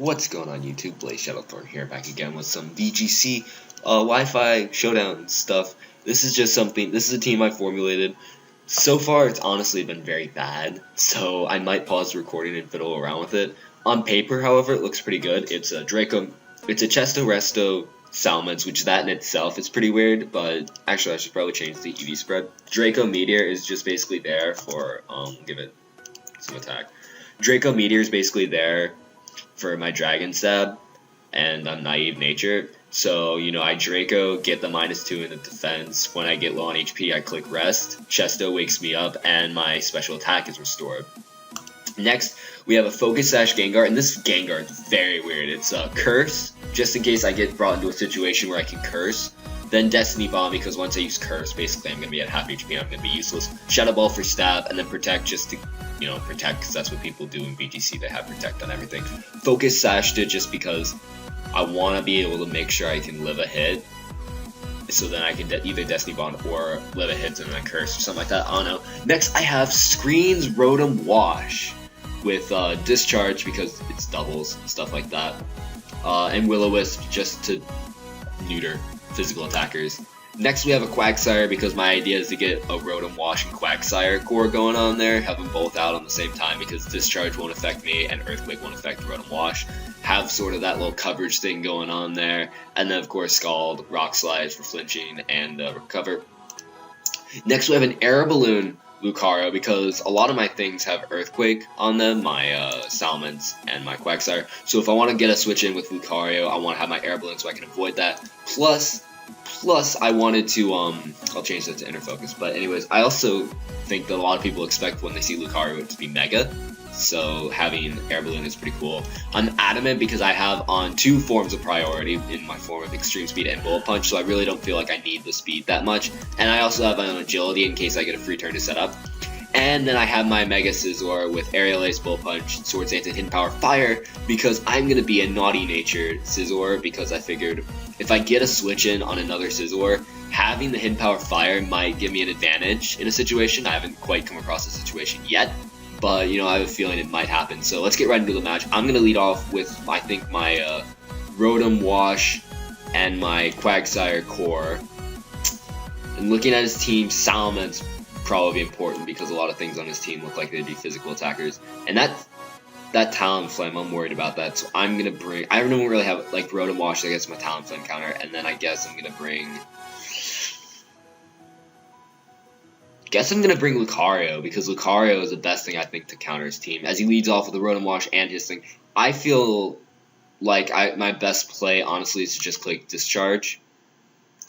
What's going on YouTube? Blaze Shadowthorn here, back again with some VGC Wi-Fi Showdown stuff. This is just something, this is a team I formulated. So far it's honestly been very bad, so I might pause the recording and fiddle around with it. On paper, however, it looks pretty good. It's a Chesto, Resto, Salamence, which that in itself is pretty weird, but actually I should probably change the EV spread. Draco Meteor is just basically there for, give it some attack. Draco Meteor is basically there for my Dragon Stab, and I'm Naive Nature. So, you know, I Draco, get the -2 in the defense. When I get low on HP, I click Rest. Chesto wakes me up, and my special attack is restored. Next, we have a Focus Sash Gengar, and this Gengar is very weird. It's a Curse, just in case I get brought into a situation where I can Curse. Then Destiny Bomb, because once I use Curse, basically I'm going to be at half HP and I'm going to be useless. Shadow Ball for Stab, and then Protect just to, you know, protect, because that's what people do in VGC. They have Protect on everything. Focus Sash did just because I want to be able to make sure I can live a hit, so then I can either Destiny Bond or live a hit and then Curse or something like that. I don't know. Next, I have Screen's Rotom-Wash with Discharge because it's doubles and stuff like that, and Will-O-Wisp just to neuter physical attackers. Next, we have a Quagsire because my idea is to get a Rotom-Wash and Quagsire core going on there, have them both out on the same time because Discharge won't affect me and Earthquake won't affect Rotom-Wash. Have sort of that little coverage thing going on there, and then of course Scald, Rock Slides for flinching and recover. Next, we have an Air Balloon Lucario because a lot of my things have Earthquake on them, my Salamence and my Quagsire. So if I want to get a switch in with Lucario, I want to have my Air Balloon so I can avoid that. Plus I wanted to, I'll change that to Inner Focus, but anyways, I also think that a lot of people expect when they see Lucario to be Mega, so having Air Balloon is pretty cool. I'm Adamant because I have on 2 forms of priority in my form of Extreme Speed and Bullet Punch, so I really don't feel like I need the speed that much, and I also have an Agility in case I get a free turn to set up. And then I have my Mega Scizor with Aerial Ace, Bullet Punch, Sword Stance, and Hidden Power Fire because I'm going to be a Naughty Natured Scizor because I figured if I get a switch in on another Scizor, having the Hidden Power Fire might give me an advantage in a situation. I haven't quite come across a situation yet, but you know, I have a feeling it might happen. So let's get right into the match. I'm going to lead off with, I think, my Rotom-Wash and my Quagsire core. And looking at his team, Salamence probably important because a lot of things on his team look like they'd be physical attackers, and that Talonflame, I'm worried about that, so I'm gonna bring, I don't really have like Rotom-Wash, I guess my Talonflame counter, and then I guess I'm gonna bring Lucario because Lucario is the best thing I think to counter his team as he leads off with the Rotom-Wash and his thing. I feel like my best play honestly is to just click Discharge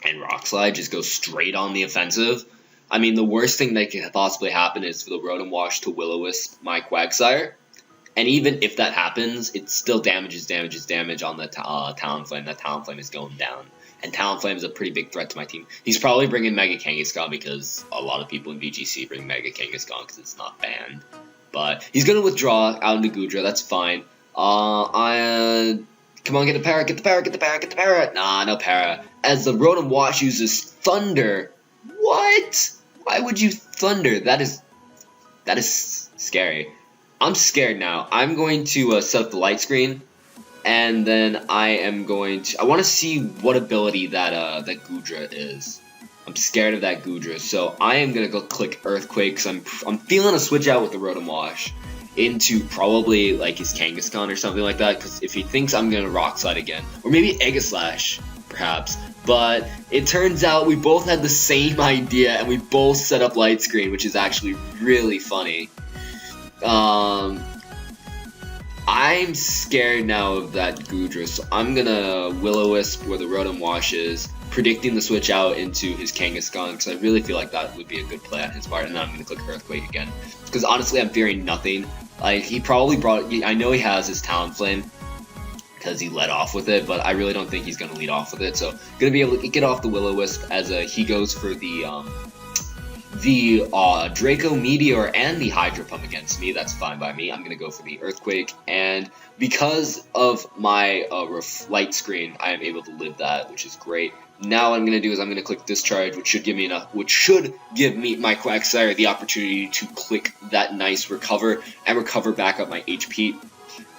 and Rock Slide, just go straight on the offensive. I mean, the worst thing that could possibly happen is for the Rotom-Wash to Will-O-Wisp my Quagsire. And even if that happens, it still damages on the Talonflame. That Talonflame is going down. And Talonflame is a pretty big threat to my team. He's probably bringing Mega Kangaskhan because a lot of people in VGC bring Mega Kangaskhan because it's not banned. But he's going to withdraw out into Goodra. That's fine. Come on, get the Para, get the Para, get the Para, get the Para. Nah, no Para. As the Rotom-Wash uses Thunder. What? Why would you Thunder? That is scary. I'm scared now. I'm going to set up the light screen, and then I am going to. I want to see what ability that Goodra is. I'm scared of that Goodra, so I am gonna go click Earthquake because I'm feeling a switch out with the Rotom-Wash into probably like his Kangaskhan or something like that. Because if he thinks I'm gonna Rock Slide again, or maybe Aegislash, perhaps. But it turns out we both had the same idea and we both set up light screen, which is actually really funny. I'm scared now of that Goodra, so I'm gonna Will-O-Wisp where the Rotom-Wash is, predicting the switch out into his Kangaskhan because I really feel like that would be a good play on his part, and then I'm gonna click Earthquake again. Because honestly, I'm fearing nothing. Like, he probably I know he has his Talonflame, because he led off with it, but I really don't think he's going to lead off with it, so going to be able to get off the Will-O-Wisp as he goes for the Draco Meteor and the Hydro Pump against me. That's fine by me. I'm going to go for the Earthquake, and because of my light screen, I am able to live that, which is great. Now what I'm going to do is I'm going to click Discharge, which should give me my Quagsire the opportunity to click that nice recover and recover back up my HP.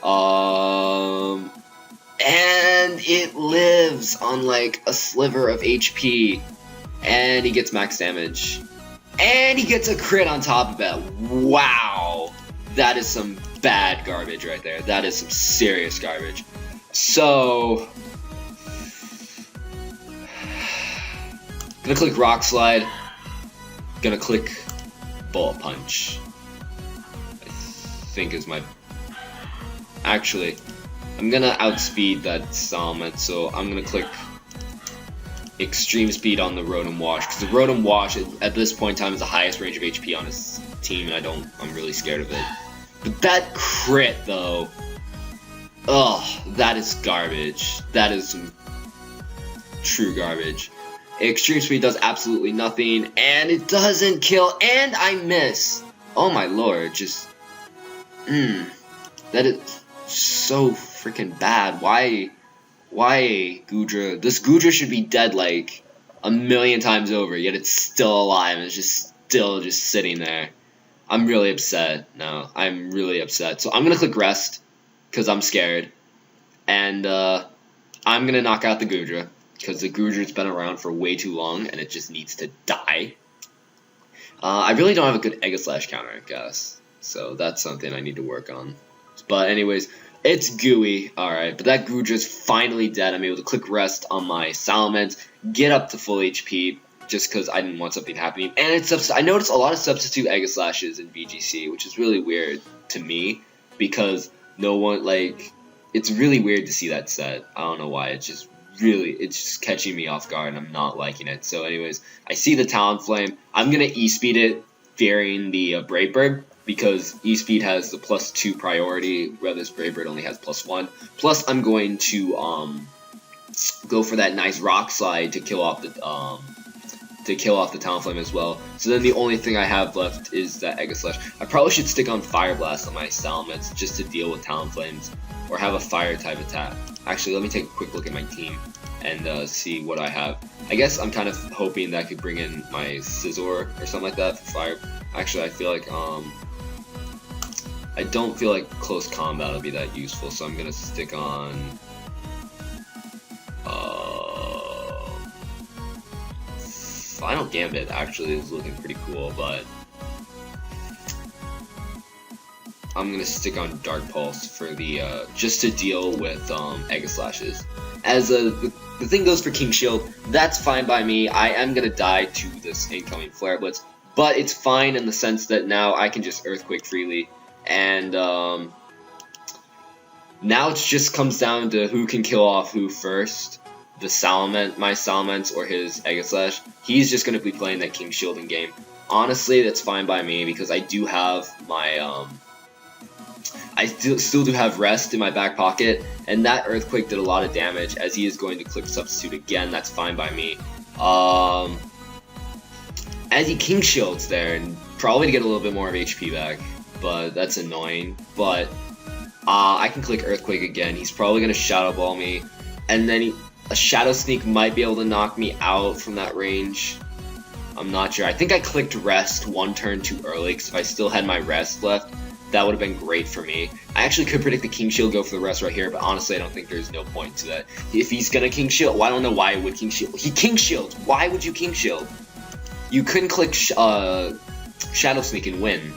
And it lives on like a sliver of HP. And he gets max damage. And he gets a crit on top of it. Wow. That is some bad garbage right there. That is some serious garbage. So, gonna click Rock Slide. Gonna click Bullet Punch. I think is my... Actually, I'm gonna outspeed that Salamence, so I'm gonna click Extreme Speed on the Rotom-Wash, because the Rotom-Wash at this point in time is the highest range of HP on his team, and I'm really scared of it. But that crit, though, ugh, that is garbage. That is some true garbage. Extreme Speed does absolutely nothing, and it doesn't kill, and I miss. Oh my lord, just, that is so freaking bad. Why, Goodra? This Goodra should be dead like a million times over, yet it's still alive, and it's just still just sitting there. I'm really upset. No, I'm really upset. So I'm gonna click Rest, because I'm scared, and I'm gonna knock out the Goodra, because the Goodра's been around for way too long, and it just needs to die. I really don't have a good Aegislash counter, I guess, so that's something I need to work on. But anyways, it's gooey, alright, but that Goodra's finally dead. I'm able to click Rest on my Salamence, get up to full HP, just because I didn't want something happening. And I noticed a lot of substitute Aegislashes in VGC, which is really weird to me, because no one, like, it's really weird to see that set. I don't know why, it's just catching me off guard, and I'm not liking it. So anyways, I see the Talonflame. I'm going to E-Speed it, fearing the Brave Bird, because E-Speed has the +2 priority, whereas Brave Bird only has +1. Plus, I'm going to go for that nice Rock Slide to kill off the Talonflame as well. So then the only thing I have left is that Aegislash. I probably should stick on Fire Blast on my Salamence just to deal with Talonflames, or have a Fire type attack. Actually, let me take a quick look at my team and see what I have. I guess I'm kind of hoping that I could bring in my Scizor or something like that for Fire. Actually, I feel like I don't feel like close combat will be that useful, so I'm gonna stick on Final Gambit. Actually is looking pretty cool, but I'm gonna stick on Dark Pulse for the just to deal with Aegislashes. As the thing goes for King Shield, that's fine by me. I am gonna die to this incoming Flare Blitz, but it's fine in the sense that now I can just Earthquake freely, and now it just comes down to who can kill off who first. My Salamence, or his Aegislash. He's just gonna be playing that King Shield in game. Honestly, that's fine by me, because I do have my I still do have Rest in my back pocket, and that Earthquake did a lot of damage, as he is going to click Substitute again. That's fine by me. As he King Shields there, and probably to get a little bit more of HP back, but that's annoying. But I can click Earthquake again. He's probably going to Shadow Ball me, and then a Shadow Sneak might be able to knock me out from that range. I'm not sure. I think I clicked Rest one turn too early, because if I still had my Rest left, that would have been great for me. I actually could predict the King Shield, go for the Rest right here, but honestly I don't think there's no point to that. If he's gonna King Shield, well, I don't know why he would King Shield. He King Shields! Why would you King Shield? You couldn't click Shadow Sneak and win.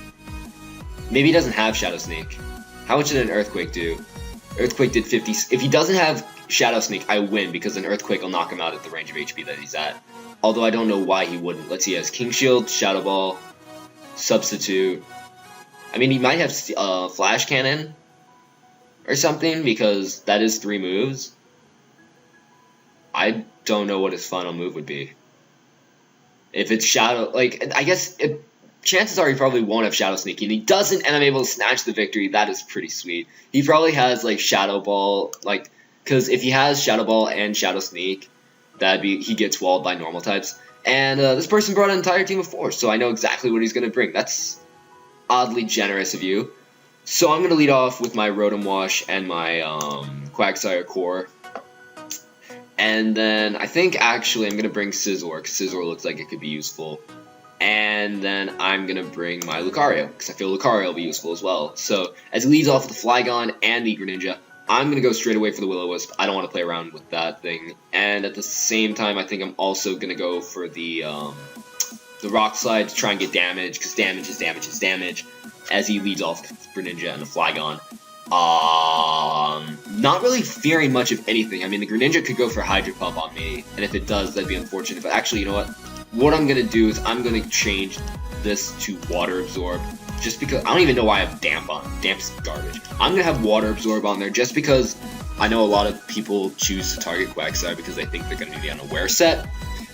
Maybe he doesn't have Shadow Sneak. How much did an Earthquake do? Earthquake did 50. If he doesn't have Shadow Sneak, I win, because an Earthquake will knock him out at the range of HP that he's at. Although I don't know why he wouldn't. Let's see, he has King Shield, Shadow Ball, Substitute. I mean, he might have Flash Cannon or something, because that is 3 moves. I don't know what his final move would be. If it's Shadow, like, I guess chances are he probably won't have Shadow Sneak, and he doesn't, and I'm able to snatch the victory. That is pretty sweet. He probably has, like, Shadow Ball, like, because if he has Shadow Ball and Shadow Sneak, he gets walled by normal types. And this person brought an entire team of 4, so I know exactly what he's going to bring. That's oddly generous of you. So I'm going to lead off with my Rotom-Wash and my Quagsire Core. And then I think actually I'm going to bring Scizor, because Scizor looks like it could be useful. And then I'm going to bring my Lucario, because I feel Lucario will be useful as well. So, as he leads off with the Flygon and the Greninja, I'm going to go straight away for the Will-O-Wisp. I don't want to play around with that thing. And at the same time, I think I'm also going to go for the Rock Slide to try and get damage, because damage is damage is damage, as he leads off with the Greninja and the Flygon. Not really fearing much of anything. I mean, the Greninja could go for Hydro Pump on me, and if it does, that'd be unfortunate. But actually, you know what? What I'm going to do is I'm going to change this to Water Absorb, just because I don't even know why I have Damp on. Damp's garbage. I'm going to have Water Absorb on there just because I know a lot of people choose to target Quagsire because they think they're going to be the unaware set.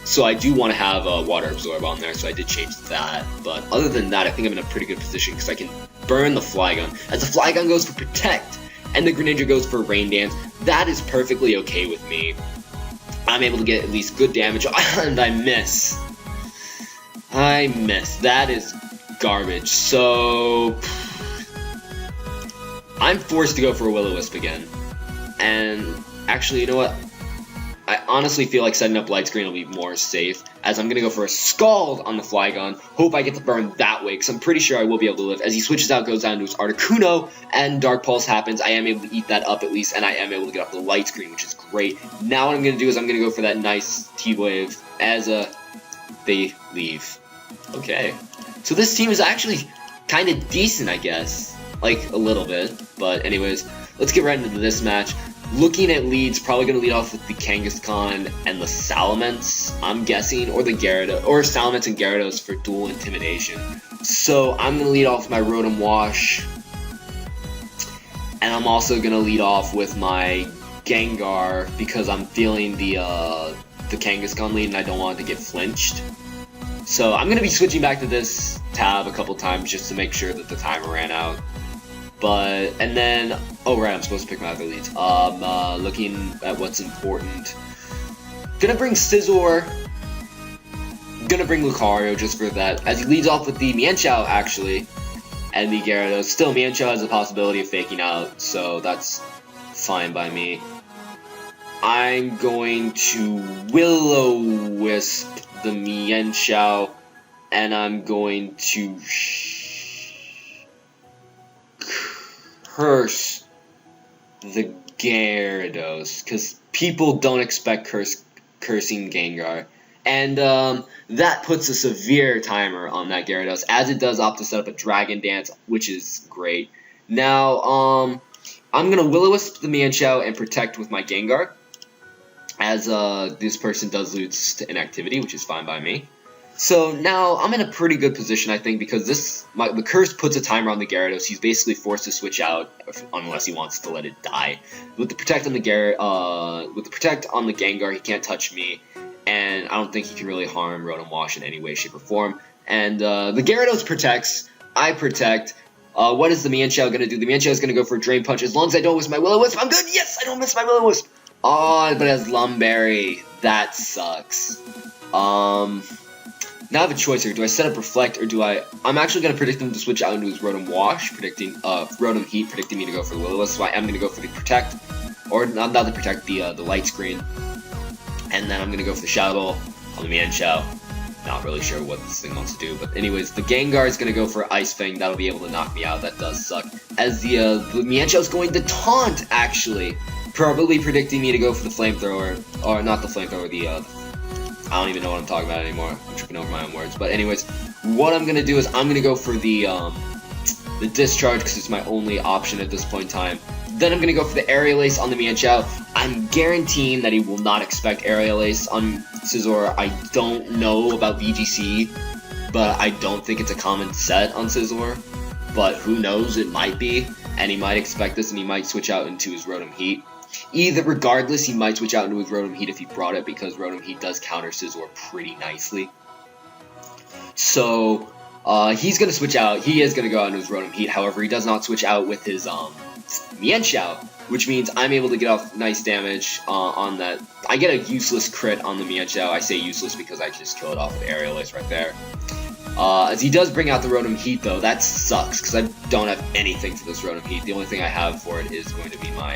So I do want to have Water Absorb on there, so I did change that. But other than that, I think I'm in a pretty good position because I can burn the Flygon. As the Flygon goes for Protect, and the Greninja goes for Rain Dance, that is perfectly okay with me. I'm able to get at least good damage, and I miss. That is garbage. So I'm forced to go for a Will-O-Wisp again. And actually, you know what? I honestly feel like setting up Light Screen will be more safe, as I'm going to go for a Scald on the Flygon. Hope I get to burn that way, because I'm pretty sure I will be able to live. As he switches out, goes down to his Articuno, and Dark Pulse happens. I am able to eat that up at least, and I am able to get off the Light Screen, which is great. Now what I'm going to do is I'm going to go for that nice T-Wave as they leave. Okay. So this team is actually kind of decent, I guess. Like, a little bit. But anyways, let's get right into this match. Looking at leads, probably going to lead off with the Kangaskhan and the Salamence, I'm guessing, or the Gyarados, or Salamence and Gyarados for dual Intimidation. So I'm going to lead off with my Rotom-Wash, and I'm also going to lead off with my Gengar because I'm feeling the Kangaskhan lead and I don't want it to get flinched. So I'm going to be switching back to this tab a couple times just to make sure that the timer ran out. And then, oh right, I'm supposed to pick my other leads. Looking at what's important. Gonna bring Scizor. Gonna bring Lucario just for that. As he leads off with the Mienshao, actually, and the Gyarados. Still, Mienshao has the possibility of faking out, so that's fine by me. I'm going to Will-O-Wisp the Mienshao, and I'm going to curse the Gyarados, because people don't expect cursing Gengar. And that puts a severe timer on that Gyarados, as it does opt to set up a Dragon Dance, which is great. Now, I'm going to Will-O-Wisp the Mienshao and Protect with my Gengar, as this person does lose to inactivity, which is fine by me. So now I'm in a pretty good position, I think, because the curse puts a timer on the Gyarados. He's basically forced to switch out unless he wants to let it die. With the Protect on the Gengar, he can't touch me, and I don't think he can really harm Rotom-Wash in any way, shape, or form. And the Gyarados protects. I protect. What is the Mienshao going to do? The Mienshao is going to go for a Drain Punch. As long as I don't miss my Will-O-Wisp, I'm good. Yes, I don't miss my Will-O-Wisp. Oh, but it has Lumberry. That sucks. Now I have a choice here. Do I set up Reflect, or do I... I'm actually going to predict him to switch out into his Rotom-Wash, Rotom Heat, predicting me to go for the Will-O-Wisp, so I am going to go for the Protect, or not the Protect, the Light Screen. And then I'm going to go for the Shadow Ball on the Mienshao. Not really sure what this thing wants to do, but anyways, the Gengar is going to go for Ice Fang. That'll be able to knock me out. That does suck. As the Mienshao is going to Taunt, actually. Probably predicting me to go for the Flamethrower, or not the Flamethrower, I don't even know what I'm talking about anymore. I'm tripping over my own words. But anyways, what I'm going to do is I'm going to go for the Discharge, because it's my only option at this point in time. Then I'm going to go for the Aerial Ace on the Mienshao. I'm guaranteeing that he will not expect Aerial Ace on Scizor. I don't know about VGC, but I don't think it's a common set on Scizor. But who knows, it might be. And he might expect this, and he might switch out into his Rotom Heat. Regardless, he might switch out into his Rotom Heat if he brought it, because Rotom Heat does counter Scizor pretty nicely. So, he's going to switch out. He is going to go out into his Rotom Heat. However, he does not switch out with his Mienshao, which means I'm able to get off nice damage on that. I get a useless crit on the Mienshao. I say useless because I just kill it off with Aerial Ace right there. As he does bring out the Rotom Heat, though, that sucks, because I don't have anything for this Rotom Heat. The only thing I have for it is going to be my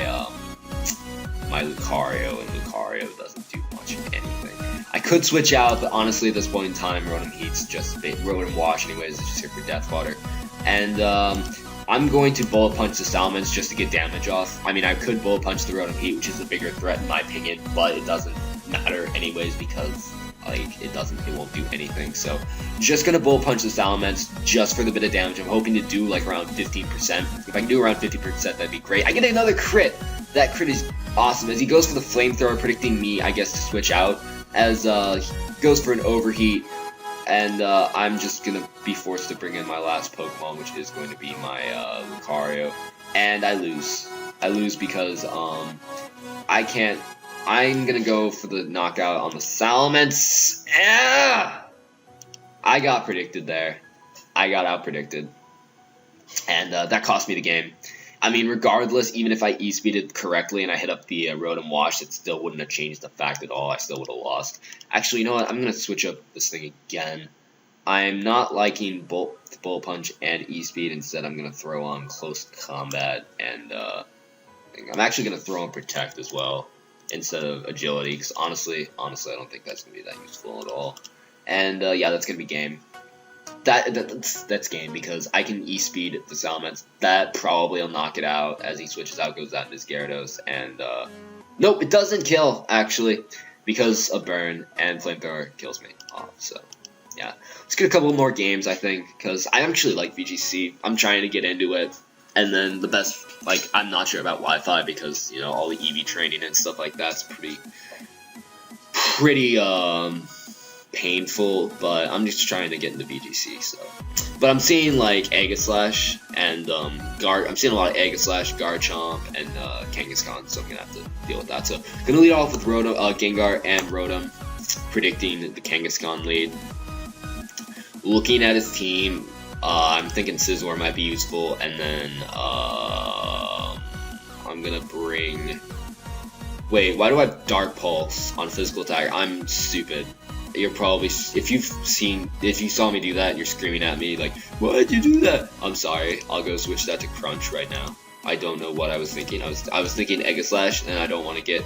Lucario, and Lucario doesn't do much of anything. I Could switch out, but honestly, at this point in time, Rotom Heat's just Rotom-Wash anyways. It's just here for Death Water. And I'm going to Bullet Punch the Salamence just to get damage off. I mean, I could Bullet Punch the Rotom Heat, which is the bigger threat in my opinion, but it doesn't matter anyways because like it won't do anything. So just gonna Bullet Punch the Salamence just for the bit of damage. I'm hoping to do like around 15%. If I can do around 50%, that'd be great. I get another crit. That crit is awesome. As he goes for the Flamethrower, predicting me, I guess, to switch out. As he goes for an Overheat. And I'm just going to be forced to bring in my last Pokemon, which is going to be my Lucario. And I lose. I lose because I can't. I'm going to go for the knockout on the Salamence. I got predicted there. I got out-predicted. And that cost me the game. I mean, regardless, even if I E-speeded correctly and I hit up the Rotom-Wash, it still wouldn't have changed the fact at all. I still would have lost. Actually, you know what? I'm going to switch up this thing again. I'm not liking Bullet Punch and E-speed. Instead, I'm going to throw on Close Combat. And I'm actually going to throw on Protect as well instead of Agility. Because honestly, I don't think that's going to be that useful at all. And yeah, that's going to be game. That's game because I can E-speed the Salamence. That probably will knock it out as he switches out, goes out into his Gyarados, and nope, it doesn't kill actually because a burn and Flamethrower kills me off. So yeah, let's get a couple more games I think because I actually like VGC. I'm trying to get into it, and then the best I'm not sure about Wi-Fi because you know all the EV training and stuff like that's pretty painful, but I'm just trying to get into VGC, so. But I'm seeing like Aegislash and I'm seeing a lot of Aegislash, Garchomp, and Kangaskhan, so I'm gonna have to deal with that. So gonna lead off with Gengar and Rotom, predicting the Kangaskhan lead. Looking at his team, I'm thinking Scizor might be useful, and then I'm gonna bring. Wait, why do I have Dark Pulse on Physical Attack? I'm stupid. You're probably, if you saw me do that and you're screaming at me like, why'd you do that? I'm sorry, I'll go switch that to Crunch right now. I don't know what I was thinking. I was thinking Aegislash and I don't want to get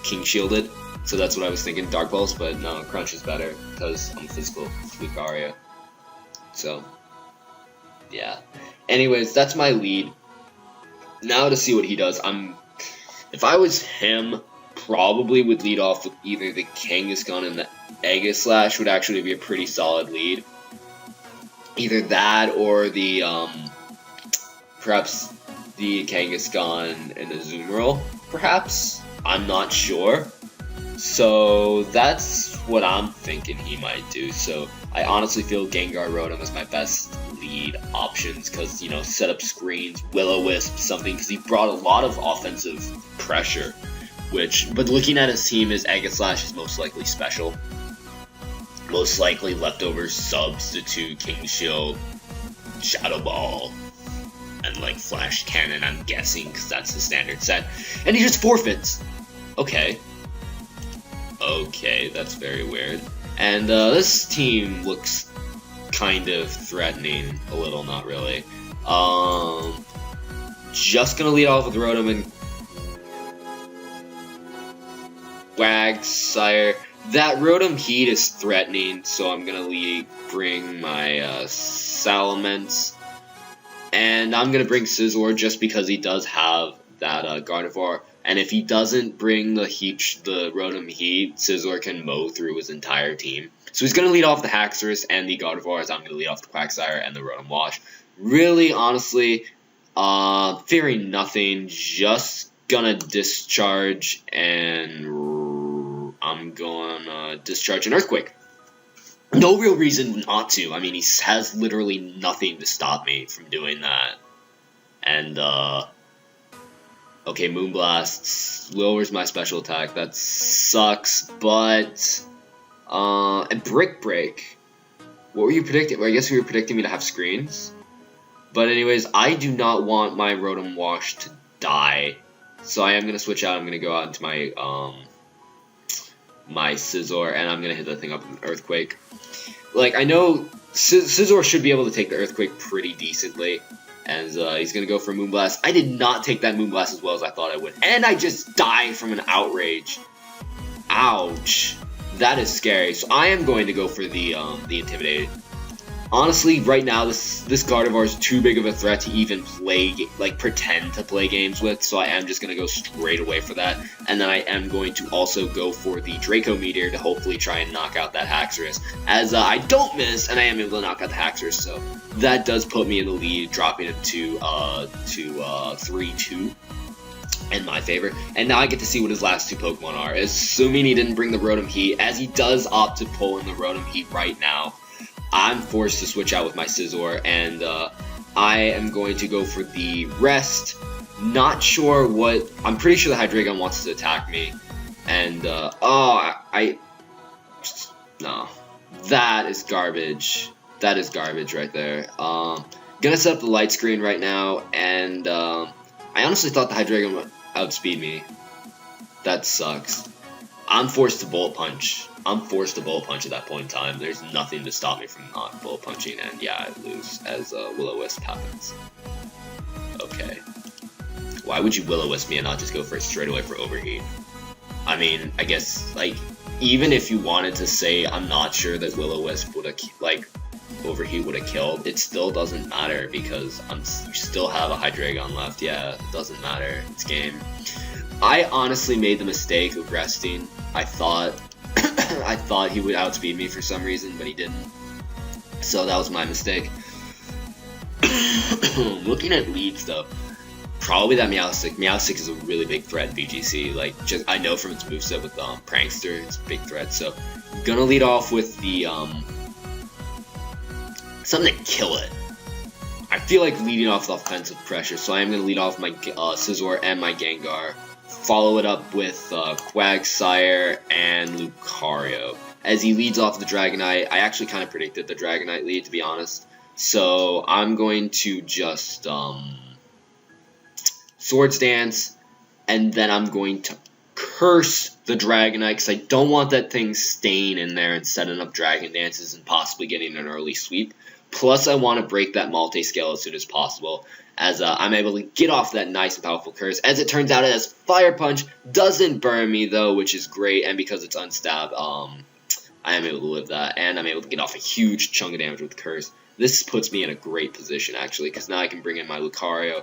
King Shielded. So that's what I was thinking, Dark Pulse, but no, Crunch is better because I'm Physical Lucario. So, yeah. Anyways, that's my lead. Now to see what he does, if I was him, probably would lead off with either the Kangaskhan and the Aegislash would actually be a pretty solid lead. Either that or the, perhaps the Kangaskhan and the Azumarill, perhaps? I'm not sure. So that's what I'm thinking he might do. So I honestly feel Gengar Rotom is my best lead options because, you know, set up screens, Will-O-Wisp, something, because he brought a lot of offensive pressure. But looking at his team, his Aegislash is most likely special. Most likely Leftovers, Substitute, King Shield, Shadow Ball, and like Flash Cannon, I'm guessing, because that's the standard set. And he just forfeits. Okay. Okay, that's very weird. And this team looks kind of threatening, a little, not really. Just gonna lead off with Rotom and Quagsire. That Rotom Heat is threatening, so I'm gonna bring my Salamence, and I'm gonna bring Scizor just because he does have that Gardevoir. And if he doesn't bring the Rotom Heat, Scizor can mow through his entire team. So he's gonna lead off the Haxorus and the Gardevoir, as I'm gonna lead off the Quagsire and the Rotom-Wash. Really, honestly, fearing nothing, just gonna Discharge and I'm gonna Discharge an Earthquake. No real reason not to. I mean, he has literally nothing to stop me from doing that. And, okay, Moonblast lowers my special attack. That sucks, but, and Brick Break. What were you predicting? Well, I guess you were predicting me to have screens. But anyways, I do not want my Rotom-Wash to die. So I am going to switch out. I'm going to go out into my, my Scizor, and I'm going to hit that thing up with an Earthquake. Like, I know Scizor should be able to take the Earthquake pretty decently, and he's going to go for Moonblast. I did not take that Moonblast as well as I thought I would, and I just died from an Outrage. Ouch. That is scary. So I am going to go for the Intimidate. Honestly, right now, this Gardevoir is too big of a threat to even play, like, pretend to play games with, so I am just going to go straight away for that, and then I am going to also go for the Draco Meteor to hopefully try and knock out that Haxorus, as I don't miss, and I am able to knock out the Haxorus, so that does put me in the lead, dropping it to 3-2 in my favor, and now I get to see what his last two Pokemon are, assuming he didn't bring the Rotom Heat, as he does opt to pull in the Rotom Heat right now. I'm forced to switch out with my Scizor, and I am going to go for the Rest. Not sure what... I'm pretty sure the Hydreigon wants to attack me. And, no. That is garbage. That is garbage right there. Gonna set up the light screen right now, and I honestly thought the Hydreigon would outspeed me. That sucks. I'm forced to Bullet Punch. I'm forced to Bullet Punch at that point in time. There's nothing to stop me from not Bullet Punching, and yeah, I lose as Will-O-Wisp happens. Okay. Why would you Will-O-Wisp me and not just go for it straight away for Overheat? I mean, I guess, like, even if you wanted to say I'm not sure that Will-O-Wisp would have, like, Overheat would have killed, it still doesn't matter because you still have a Hydreigon left. Yeah, it doesn't matter. It's game. I honestly made the mistake of resting. I thought he would outspeed me for some reason, but he didn't. So that was my mistake. Looking at leads though, probably that Meowstic. Meowstic is a really big threat in VGC. Like, just I know from its moveset with Prankster, it's a big threat. So I'm gonna lead off with the something to kill it. I feel like leading off with offensive pressure, so I am gonna lead off my Scizor and my Gengar. Follow it up with Quagsire and Lucario. As he leads off the Dragonite, I actually kind of predicted the Dragonite lead, to be honest. So I'm going to just Swords Dance, and then I'm going to curse the Dragonite, because I don't want that thing staying in there and setting up Dragon Dances and possibly getting an early sweep. Plus, I want to break that multi-scale as soon as possible, as I'm able to get off that nice and powerful curse. As it turns out, it has Fire Punch, doesn't burn me though, which is great, and because it's unstab, I am able to live that, and I'm able to get off a huge chunk of damage with curse. This puts me in a great position, actually, because now I can bring in my Lucario.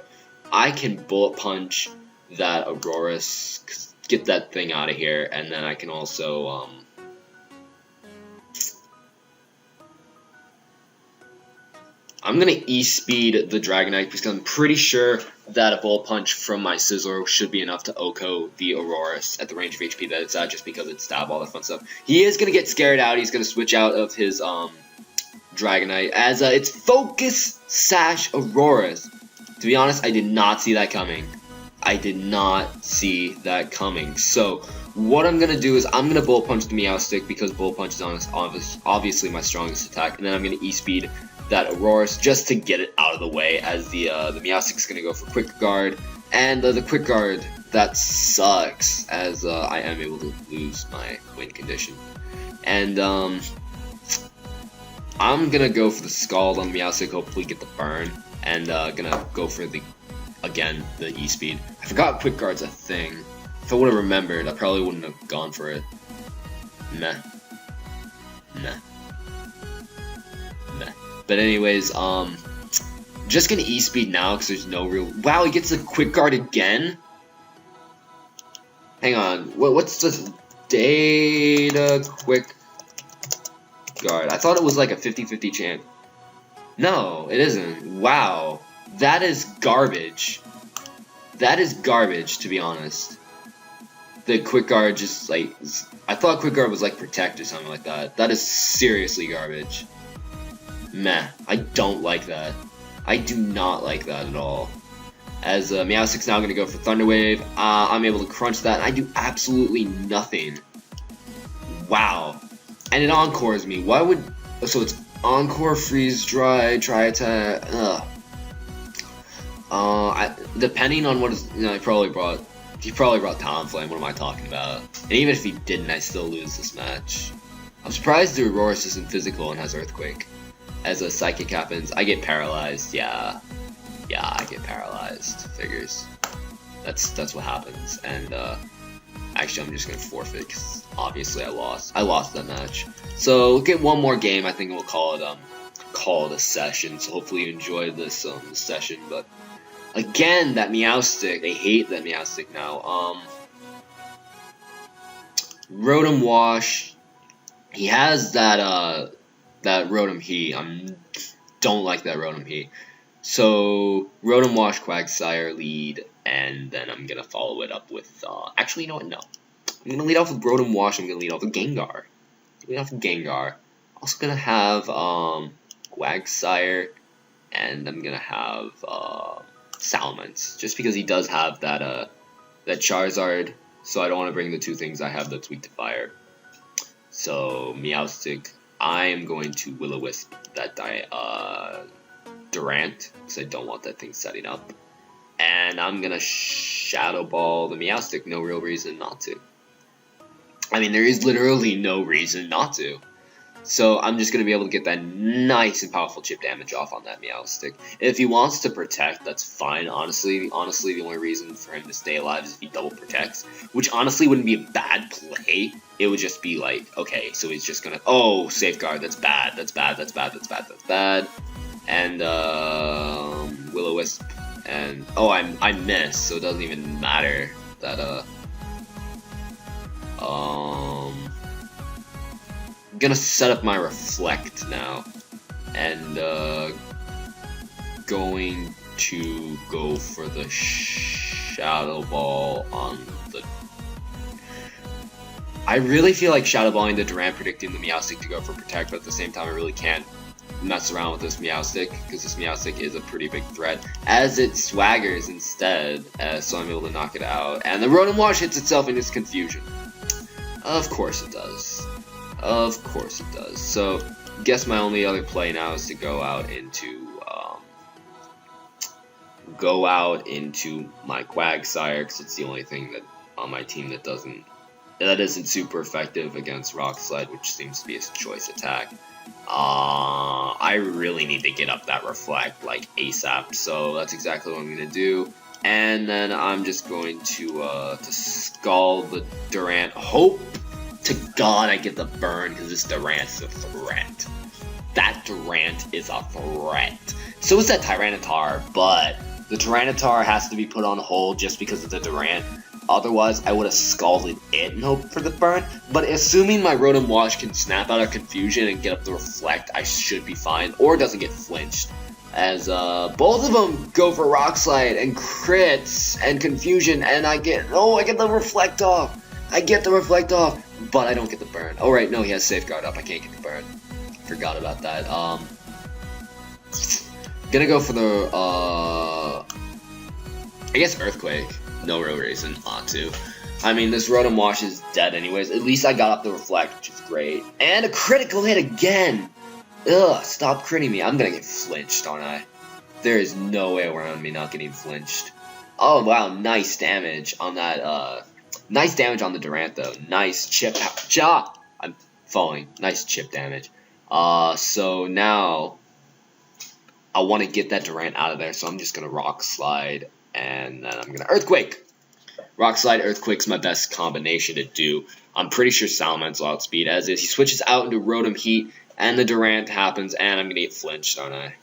I can Bullet Punch that Aurorus, get that thing out of here, and then I can also, I'm going to E-Speed the Dragonite because I'm pretty sure that a Bullet Punch from my Scizor should be enough to OHKO the Aurorus at the range of HP that it's at, just because it's stab, all that fun stuff. He is going to get scared out. He's going to switch out of his Dragonite as it's Focus Sash Aurorus. To be honest, I did not see that coming. I did not see that coming. So what I'm going to do is I'm going to Bullet Punch the Meowstic because Bullet Punch is obviously my strongest attack. And then I'm going to E-Speed that Aurorus just to get it out of the way, as the Meowstic's going to go for Quick Guard. And the Quick Guard, that sucks, as I am able to lose my win condition. And I'm going to go for the Scald on the Meowstic, hopefully get the burn. And going to go for the E-Speed. I forgot Quick Guard's a thing. If I would have remembered, I probably wouldn't have gone for it. Meh. But anyways, just gonna E-Speed now because there's no real... Wow, he gets the Quick Guard again? Hang on, what's the data Quick Guard? I thought it was like a 50-50 chance. No, it isn't. Wow, that is garbage. That is garbage, to be honest. The Quick Guard just, like... I thought Quick Guard was, like, Protect or something like that. That is seriously garbage. Meh. I don't like that. I do not like that at all. As Meowstic's now going to go for Thunder Wave. I'm able to crunch that, and I do absolutely nothing. Wow. And it Encores me. Why would... So it's Encore, Freeze, Dry, Try Attack... depending on what is... You know, he probably brought Talonflame. What am I talking about? And even if he didn't, I still lose this match. I'm surprised the Aurorus isn't physical and has Earthquake. As a Psychic happens, I get paralyzed. Yeah, I get paralyzed. Figures. That's what happens. And Actually, I'm just gonna forfeit because obviously I lost. I lost that match. So we'll get one more game. I think we'll call it a session. So hopefully you enjoyed this session. But again, that Meowstic. I hate that Meowstic now. Rotom-Wash. He has that Rotom Heat. Don't like that Rotom Heat. So Rotom-Wash, Quagsire lead, and then I'm gonna follow it up with actually, you know what? No, I'm gonna lead off with Rotom-Wash. I'm gonna lead off with Gengar. Also gonna have Quagsire, and I'm gonna have Salamence, just because he does have that Charizard. So I don't want to bring the two things I have that's weak to fire. So Meowstic, I am going to Will-O-Wisp that Durant, because I don't want that thing setting up. And I'm going to Shadow Ball the Meowstic, no real reason not to. I mean, there is literally no reason not to. So I'm just going to be able to get that nice and powerful chip damage off on that Meowstic. If he wants to protect, that's fine. Honestly, the only reason for him to stay alive is if he double protects, which honestly wouldn't be a bad play. It would just be like, okay, so he's just going to, oh, Safeguard, that's bad. And Will-O-Wisp, and oh, I missed, so it doesn't even matter that I'm gonna set up my Reflect now, and going to go for the Shadow Ball on the. I really feel like Shadow Balling the Durant, predicting the Meowstic to go for Protect, but at the same time I really can't mess around with this Meowstic, because this Meowstic is a pretty big threat, as it swaggers instead, so I'm able to knock it out, and the Rotom-Wash hits itself in its confusion. Of course it does. So, guess my only other play now is to go out into my Quagsire, because it's the only thing that on my team that isn't super effective against Rock Slide, which seems to be his choice attack. I really need to get up that Reflect like ASAP, so that's exactly what I'm gonna do. And then I'm just going to Scald the Durant. Hope to God I get the burn, because this Durant's a threat. That Durant is a threat. So is that Tyranitar, but the Tyranitar has to be put on hold just because of the Durant. Otherwise, I would have scalded it and hoped for the burn. But assuming my Rotom-Wash can snap out of confusion and get up the Reflect, I should be fine. Or doesn't get flinched. As both of them go for Rock Slide and crits and confusion, and I get the Reflect off. But I don't get the burn. Oh right, no, he has Safeguard up. I can't get the burn. Forgot about that. Gonna go for the I guess Earthquake. No real reason not to. I mean, this Rotom-Wash is dead anyways. At least I got up the Reflect, which is great. And a critical hit again! Ugh, stop critting me. I'm gonna get flinched, aren't I? There is no way around me not getting flinched. Oh, wow, nice damage on that, nice damage on the Durant, though. Nice chip. I'm falling. Nice chip damage. So now I want to get that Durant out of there, so I'm just gonna Rock Slide. And then I'm going to Earthquake. Rock Slide, Earthquake's my best combination to do. I'm pretty sure Salamence will outspeed as is. He switches out into Rotom Heat, and the Durant happens, and I'm going to get flinched, aren't I?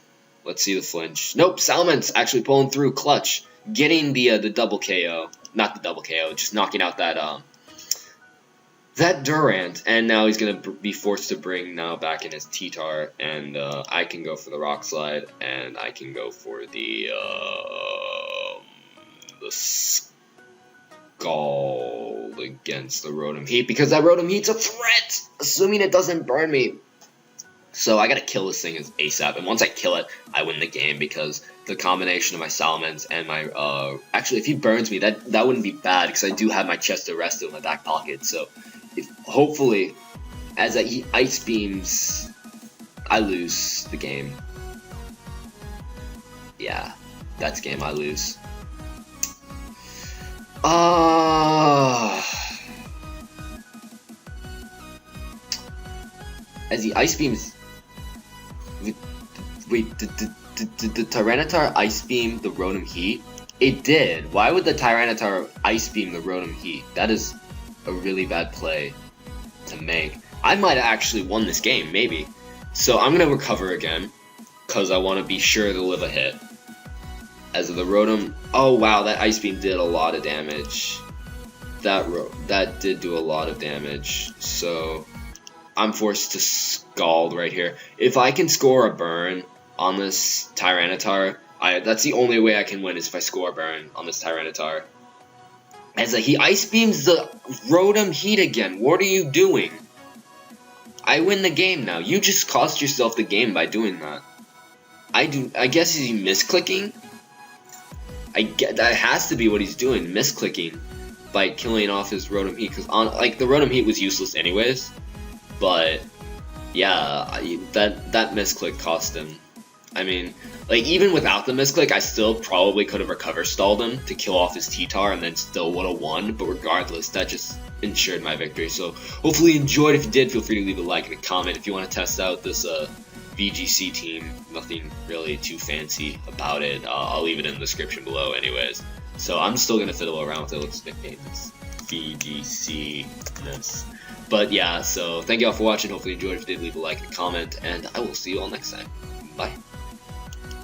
Let's see the flinch. Nope, Salamence actually pulling through clutch. Getting the double KO. Not the double KO, just knocking out that Durant. And now he's going to be forced to bring now back in his T-Tar. And I can go for the Rock Slide, and I can go for the Scald against the Rotom Heat, because that Rotom Heat's a threat, assuming it doesn't burn me. So I gotta kill this thing ASAP, and once I kill it, I win the game, because the combination of my Salamence and my, actually, if he burns me, that wouldn't be bad, because I do have my Chesto rested in my back pocket, so hopefully, as he Ice Beams, I lose the game. Yeah, that's game I lose. As the Ice Beams. Wait, did the Tyranitar Ice Beam the Rotom Heat? It did. Why would the Tyranitar Ice Beam the Rotom Heat? That is a really bad play to make. I might have actually won this game, maybe. So I'm going to recover again, because I want to be sure to live a hit. As of the Rotom, oh wow, that Ice Beam did a lot of damage. That did do a lot of damage, so I'm forced to Scald right here. If I can score a burn on this Tyranitar, that's the only way I can win is if I score a burn on this Tyranitar. As he Ice Beams the Rotom Heat again. What are you doing? I win the game now. You just cost yourself the game by doing that. I guess he's misclicking. That has to be what he's doing, misclicking by killing off his Rotom Heat. Because the Rotom Heat was useless anyways. But yeah, that misclick cost him. I mean, like, even without the misclick, I still probably could have recover stalled him to kill off his T-Tar and then still would have won. But regardless, that just ensured my victory. So hopefully you enjoyed. If you did, feel free to leave a like and a comment. If you want to test out this VGC team, nothing really too fancy about it. I'll leave it in the description below anyways. So I'm still going to fiddle around with it. Let's nickname this VGC-ness. But yeah, so thank you all for watching. Hopefully you enjoyed. If you did, leave a like and a comment. And I will see you all next time. Bye.